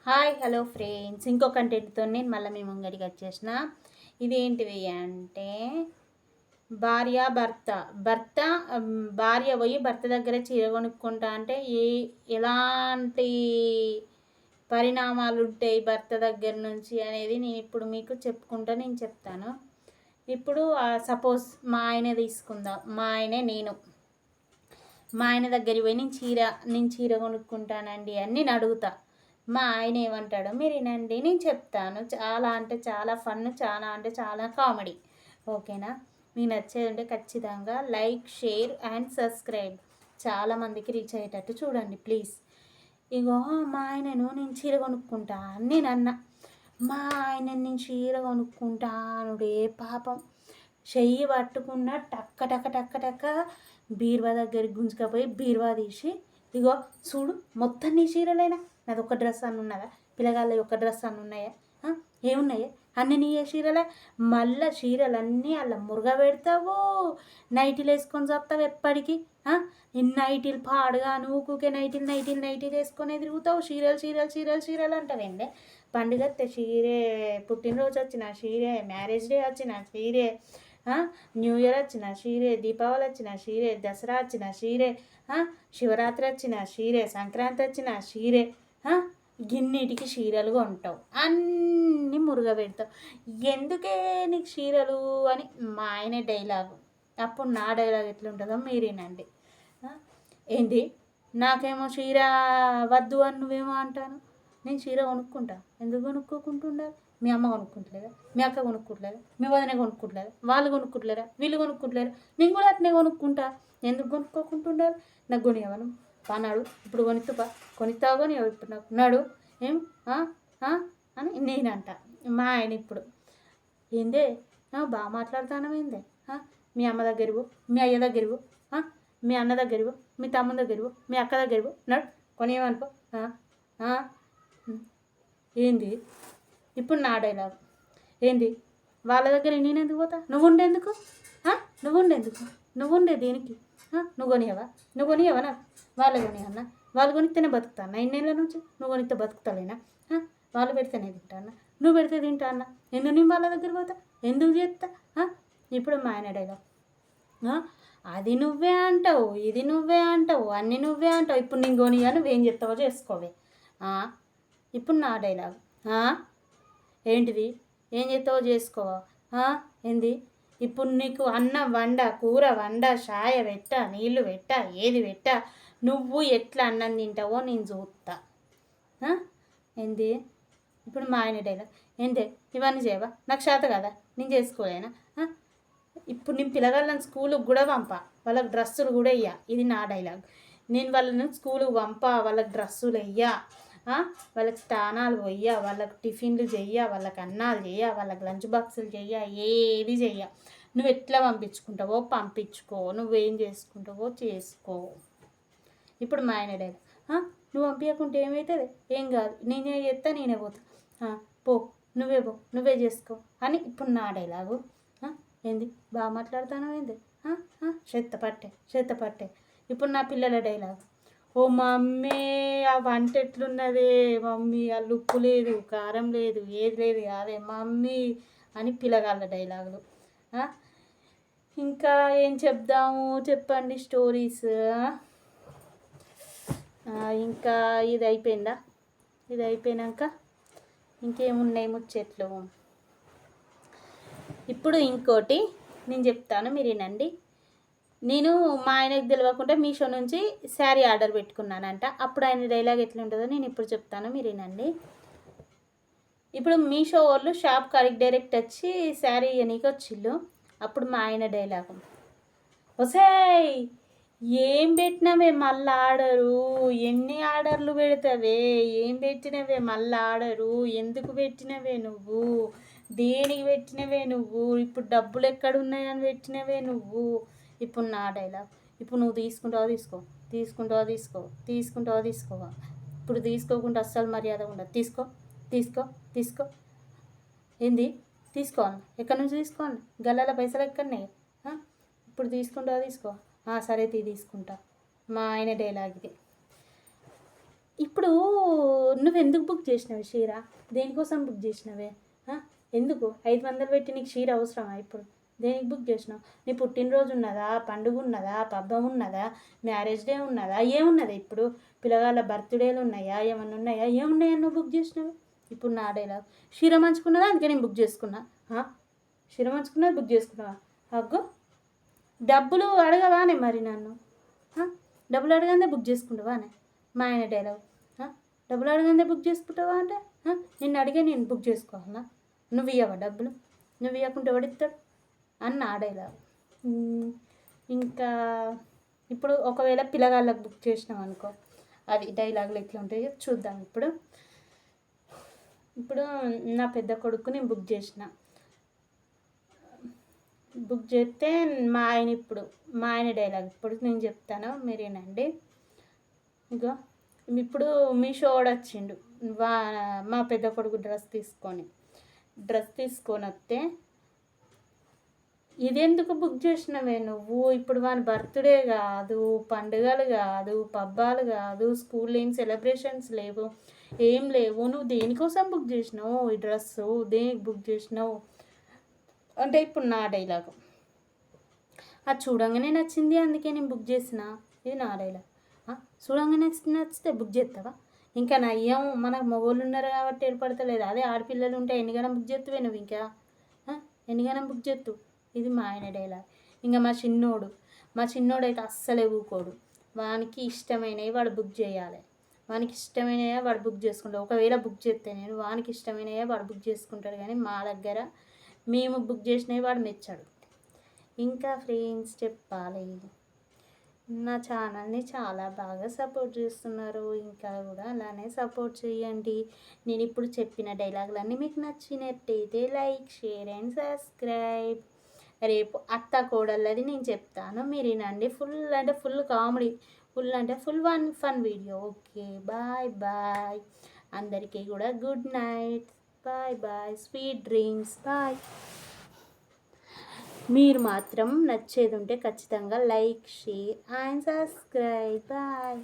Hi hello friends, ఇంకో కంటెంట్తో నేను మళ్ళీ మీ ముంగడికి వచ్చేసిన. ఇదేంటిది అంటే భర్త భార్య పోయి భర్త దగ్గర చీర కొనుక్కుంటా అంటే ఎలాంటి పరిణామాలు ఉంటాయి భర్త దగ్గర నుంచి అనేది నేను ఇప్పుడు మీకు నేను చెప్తాను. ఇప్పుడు సపోజ్ మా ఆయన తీసుకుందాం. మా ఆయన దగ్గరికి పోయి నేను చీర కొనుక్కుంటానండి అని నేను అడుగుతా. మా ఆయన ఏమంటాడో మీరు వినండి, నేను చెప్తాను. చాలా అంటే చాలా ఫన్, చాలా అంటే చాలా కామెడీ. ఓకేనా? మీకు నచ్చేది ఉంటే ఖచ్చితంగా లైక్, షేర్ అండ్ సబ్స్క్రైబ్ చాలామందికి రీచ్ అయ్యేటట్టు చూడండి ప్లీజ్. ఇగో మా ఆయనను నేను చీర కొనుక్కుంటా అని నేను అన్నా. మా ఆయన నేను చీర కొనుక్కుంటానుడే పాపం చెయ్యి పట్టుకున్న టక్క టక్క టక్క టక్క బీరువా దగ్గరికి గుంజుకపోయి బీరువా తీసి, ఇగో చూడు మొత్తం నీ చీరలేనా, నాది ఒక డ్రెస్ అని ఉన్నదా, పిల్లగాళ్ళ ఒక డ్రెస్ అని ఉన్నాయా, ఏమున్నాయా, అన్నీ నీ చీరలే, మళ్ళీ చీరలన్నీ అలా మురుగ పెడతావు, నైటీలు వేసుకొని చస్తావు ఎప్పటికీ. నైటీలు పాడుగా నువ్వుకే నైటీలు వేసుకొని తిరుగుతావు, చీరలు అంటావేండే. పండుగ వస్తే చీరే, పుట్టినరోజు వచ్చిన చీరే, మ్యారేజ్ డే వచ్చిన చీరే, న్యూ ఇయర్ వచ్చిన చీరే, దీపావళి వచ్చిన చీరే, దసరా వచ్చిన చీరే, శివరాత్రి వచ్చిన చీరే, సంక్రాంతి వచ్చిన చీరే, గిన్నిటికి చీరలు కొంటావు, అన్నీ మురుగ పెడతావు. ఎందుకే నీకు చీరలు అని మా ఆయన డైలాగు. అప్పుడు నా డైలాగ్ ఎట్లుంటుందో మీరేనండి. ఏంటి నాకేమో చీర వద్దు అని నువ్వేమో అంటాను. నేను చీర కొనుక్కుంటా, ఎందుకు కొనుక్కోకుంటుండాలి? మీ అమ్మ కొనుక్కుంటలేదా, మీ అక్క కొనుక్కుంటలేదా, మీ వదిన కొనుక్కుంటలేదా, వాళ్ళు కొనుక్కుంటలేరా, వీళ్ళు కొనుక్కుంటలేరా, నేను కూడా అట్నే కొనుక్కుంటా. ఎందుకు కొనుక్కోకుంటుండాలి? నాకు కొనియవను పన్నాడు, ఇప్పుడు కొనిస్తావు కొని ఇప్పుడు నాకు నాడు ఏం అని నేనంట. మా ఆయన ఇప్పుడు ఏందే బాగా మాట్లాడుతాను ఏందే, మీ అమ్మ దగ్గర మీ అయ్య దగ్గర మీ అన్న దగ్గర మీ తమ్ముని దగ్గర మీ అక్క దగ్గర నడు కొనియమనుకో. ఏంది ఇప్పుడు నా డైలాగ్ ఏంది? వాళ్ళ దగ్గర నేనెందుకు పోతా? నువ్వు ఉండేందుకు దేనికి? నువ్వు కొనియవా నాకు? వాళ్ళు కొనియన్నా, వాళ్ళు కొనిస్తేనే బతుకుతాను 9 ఏళ్ళ నుంచి. నువ్వు కొనిస్తే బతుకుతలేనా? వాళ్ళు పెడితేనే తింటానా, నువ్వు పెడితే తింటానా? ఎందుకు నేను వాళ్ళ దగ్గర పోతా, ఎందుకు చేస్తా? ఇప్పుడు మా ఆయన డైలాగ్, అది నువ్వే అంటావు, ఇది నువ్వే అంటావు, అన్నీ నువ్వే అంటావు. ఇప్పుడు నేను కొనియా, నువ్వేం చెప్తావో చేసుకోవే. ఇప్పుడు నా డైలాగ్, ఏంటిది ఏం చేస్తావో చేసుకోవా? ఏంది ఇప్పుడు నీకు అన్నం వండ, కూర వండ, చాయ పెట్ట, నీళ్ళు పెట్ట, ఏది పెట్ట, నువ్వు ఎట్లా అన్నం తింటావో నేను చూస్తా. ఏంది ఇప్పుడు మా ఆయన డైలాగ్, ఏందే ఇవన్నీ చేయవా? నాకు చేత కదా, నేను చేసుకోలేనా? ఇప్పుడు నేను పిల్లగాళ్ళని స్కూల్కి కూడా వాళ్ళకి డ్రెస్సులు కూడా వెయ్యా. ఇది నా డైలాగ్. నేను వాళ్ళని స్కూల్కి వాళ్ళకి డ్రెస్సులు వెయ్యా, వాళ్ళకి స్నానాలు పోయ్యా, వాళ్ళకి టిఫిన్లు చెయ్య, వాళ్ళకి అన్నాలు చెయ్య, వాళ్ళకి లంచ్ బాక్సులు చెయ్య, ఏది చెయ్య. నువ్వు ఎట్లా పంపించుకుంటావో పంపించుకో, నువ్వేం చేసుకుంటావో చేసుకో. ఇప్పుడు మా ఆయన డైలాగ్, నువ్వు పంపించకుంటే ఏమవుతుంది? ఏం కాదు, నేనే చేస్తా, నేనే పోతా. పో నువ్వే చేసుకో అని ఇప్పుడు నా డైలాగు. ఏంది బాగా మాట్లాడతాను ఏంది? చెత్త పట్టే. ఇప్పుడు నా పిల్లల డైలాగ్, ఓ మమ్మీ ఆ వంట ఎట్లున్నదే మమ్మీ, ఆ ఉప్పు లేదు, కారం లేదు, ఏది లేదు కాదే మమ్మీ అని పిల్లగాళ్ళ డైలాగులు. ఇంకా ఏం చెప్దాము చెప్పండి స్టోరీస్. ఇంకా ఇది అయిపోయిందా? ఇది అయిపోయినాక ఇంకేమున్నాయి ముచ్చట్లు? ఇప్పుడు ఇంకోటి నేను చెప్తాను, మీరు వినండి. నేను మా ఆయనకు తెలియకుండా మీషో నుంచి శారీ ఆర్డర్ పెట్టుకున్నానంట. అప్పుడు ఆయన డైలాగ్ ఎట్లుంటుందో నేను ఇప్పుడు చెప్తాను, మీరు వినండి. ఇప్పుడు మీషో వాళ్ళు షాప్ కాడికి డైరెక్ట్ వచ్చి శారీ ఇవ్వనీకి వచ్చిళ్ళు. అప్పుడు మా ఆయన డైలాగు, ఒసేయ్ ఏం పెట్టినవే మళ్ళీ ఆర్డరు, ఎన్ని ఆర్డర్లు పెడతావే, ఏం పెట్టినవే మళ్ళీ ఆర్డరు, ఎందుకు పెట్టినవే నువ్వు, దేనికి పెట్టినవే నువ్వు, ఇప్పుడు డబ్బులు ఎక్కడున్నాయని పెట్టినవే నువ్వు. ఇప్పుడు నా డైలాగ్, ఇప్పుడు నువ్వు తీసుకుంటావా తీసుకోవా? ఇప్పుడు తీసుకోకుండా అస్సలు మర్యాద ఉండదు. తీసుకో ఏంది తీసుకోవాలి? ఎక్కడి నుంచి తీసుకోవాలి? గల్లాల పైసలు ఎక్కడున్నాయి? ఇప్పుడు తీసుకో. సరే తీసుకుంటా. మా ఆయన డైలాగ్ ఇది. ఇప్పుడు నువ్వు ఎందుకు బుక్ చేసినవి చీర? దేనికోసం బుక్ చేసినవే? ఎందుకు 500 పెట్టి నీకు చీర అవసరమా ఇప్పుడు? దేనికి బుక్ చేసినావు? నీ పుట్టినరోజు ఉన్నదా, పండుగ ఉన్నదా, పబ్బం ఉన్నదా, మ్యారేజ్ డే ఉన్నదా, ఏమున్నది ఇప్పుడు? పిల్లగాళ్ళ బర్త్డేలు ఉన్నాయా, ఏమన్నా ఉన్నాయా? ఏమున్నాయా నువ్వు బుక్ చేసినవి? ఇప్పుడు నా డైలాగ్ చీర మంచుకున్నదా, అందుకే నేను బుక్ చేసుకున్నా. చీర మంచుకున్నది బుక్ చేసుకున్నావా? అగ్గో డబ్బులు అడగవానే మరి నన్ను? డబ్బులు అడగందే బుక్ చేసుకుంటావానే? మా ఆయన డైలాగ్ డబ్బులు అడగందే బుక్ చేసుకుంటావా అంటే నిన్ను అడిగే నేను బుక్ చేసుకోవాలా? నువ్వు ఇవ్వవా డబ్బులు? నువ్వు ఇవ్వకుంటే ఎవడిస్తాడు అని నా డైలాగ్. ఇంకా ఇప్పుడు ఒకవేళ పిల్లగాళ్ళకి బుక్ చేసినాం అనుకో, అది డైలాగులు ఎట్లా ఉంటాయో చూద్దాం. ఇప్పుడు నా పెద్ద కొడుకు నేను బుక్ చేస్తే మా ఆయన డైలాగ్ ఇప్పుడు నేను చెప్తాను, మీరేనండి. ఇగో ఇప్పుడు మీషో వచ్చిండు, మా పెద్ద కొడుకు డ్రెస్ తీసుకొని వస్తే, ఇదెందుకు బుక్ చేసినవే నువ్వు? ఇప్పుడు వాని బర్త్డే కాదు, పండుగలు కాదు, పబ్బాలు కాదు, స్కూల్ ఏం సెలబ్రేషన్స్ లేవు, ఏం లేవు, నువ్వు దేనికోసం బుక్ చేసినావు ఈ డ్రెస్సు? దేనికి బుక్ చేసినావు అంటే ఇప్పుడు నా డైలాగు అది చూడంగానే నచ్చింది అందుకే నేను బుక్ చేసిన. ఇది నా డైలాగ్. చూడంగానే నచ్చితే బుక్ చేస్తావా? ఇంకా నయ్యం మనకు మగవాళ్ళు ఉన్నారు కాబట్టి ఏర్పడతలేదు. అదే ఆడపిల్లలు ఉంటే ఎన్నిగనం బుక్ చేస్తావే నువ్వు? ఇంకా ఎన్నిగనం బుక్ చేస్తావు? ఇది మా ఆయన డైలాగ్. ఇంకా మా చిన్నోడు అయితే అస్సలే ఊకోడు. వానికి ఇష్టమైనవి వాడు బుక్ చేయాలి. వానికి ఇష్టమైనవే వాడు బుక్ చేసుకుంటాడు. ఒకవేళ బుక్ చేస్తే నేను వానికి ఇష్టమైనవే వాడు బుక్ చేసుకుంటాడు. కానీ మా దగ్గర మేము బుక్ చేసినవి వాడు మెచ్చాడు. ఇంకా ఫ్రెండ్స్ చెప్పాలి, నా ఛానల్ని చాలా బాగా సపోర్ట్ చేస్తున్నారు. ఇంకా కూడా అలానే సపోర్ట్ చేయండి. నేను ఇప్పుడు చెప్పిన డైలాగులన్నీ మీకు నచ్చినట్టయితే లైక్, షేర్ అండ్ సబ్స్క్రైబ్. రేపు అత్త కోడళ్ళది నేను చెప్తాను, మీరు వినండి. Full comedy, full fun video. Okay, bye bye. అందరికీ కూడా good night. Bye bye, sweet dreams. Bye. మీరు మాత్రం నచ్చేది ఉంటే ఖచ్చితంగా like, share and subscribe. Bye.